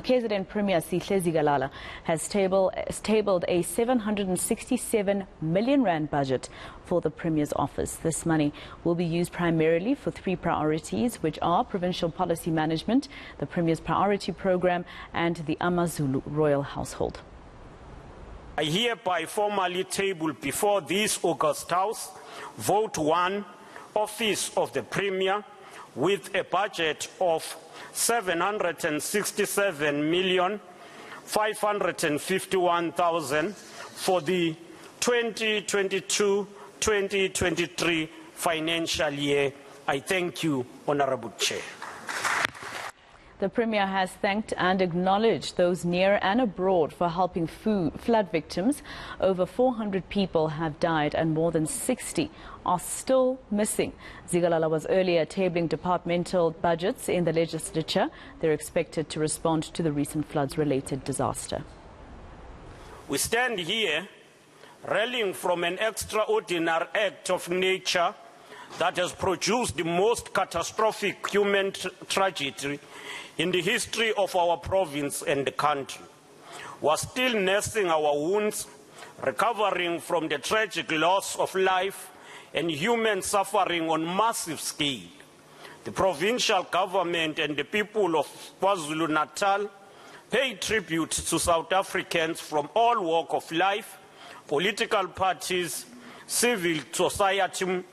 KZN Premier Sihle Zikalala has tabled a 767 million rand budget for the Premier's office. This money will be used primarily for three priorities, which are provincial policy management, the Premier's priority program, and the AmaZulu Royal Household. I hereby formally table before this August House Vote 1, Office of the Premier, with a budget of 767,551,000 for the 2022-2023 financial year. I thank you, Honorable Chair. The Premier has thanked and acknowledged those near and abroad for helping flood victims. Over 400 people have died and more than 60 are still missing. Zikalala was earlier tabling departmental budgets in the legislature. They're expected to respond to the recent floods-related disaster. We stand here rallying from an extraordinary act of nature that has produced the most catastrophic human tragedy in the history of our province and the country. We are still nursing our wounds, recovering from the tragic loss of life and human suffering on massive scale. The provincial government and the people of KwaZulu-Natal pay tribute to South Africans from all walks of life, political parties, civil society,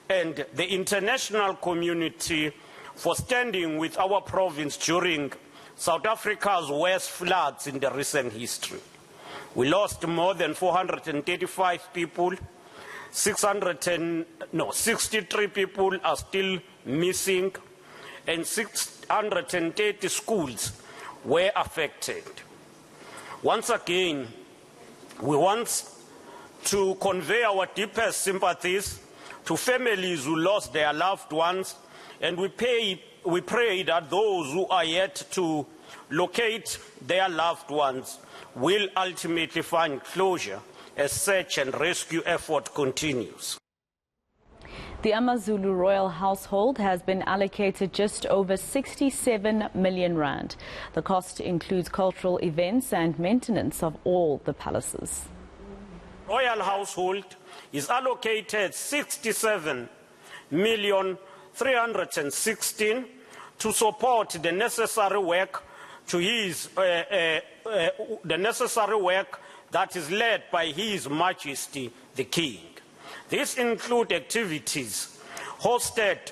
and the international community for standing with our province during South Africa's worst floods in the recent history. We lost more than 435 people, 63 people are still missing, and 630 schools were affected. Once again, we want to convey our deepest sympathies to families who lost their loved ones, and we pray that those who are yet to locate their loved ones will ultimately find closure as search and rescue effort continues. The AmaZulu Royal Household has been allocated just over 67 million rand. The cost includes cultural events and maintenance of all the palaces. Royal Household is allocated 67,316,000 to support the necessary work that is led by His Majesty the King. These include activities hosted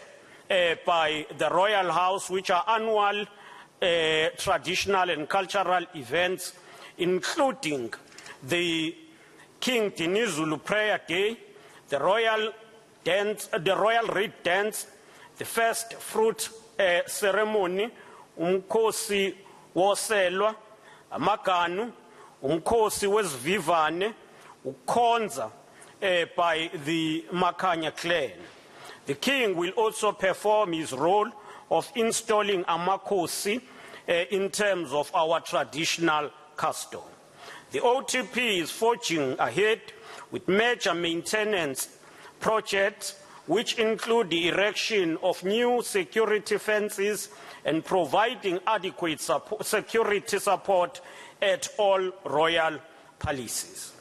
by the Royal House, which are annual traditional and cultural events, including the King Dinizulu Prayer Day, the Royal Reed Dance, the First Fruit Ceremony, Umkhosi Woselwa, Amaganu, Umkhosi Wesivivane, Ukhonza by the Makanya clan. The King will also perform his role of installing Amakhosi in terms of our traditional custom. The OTP is forging ahead with major maintenance projects, which include the erection of new security fences and providing adequate security support at all royal palaces.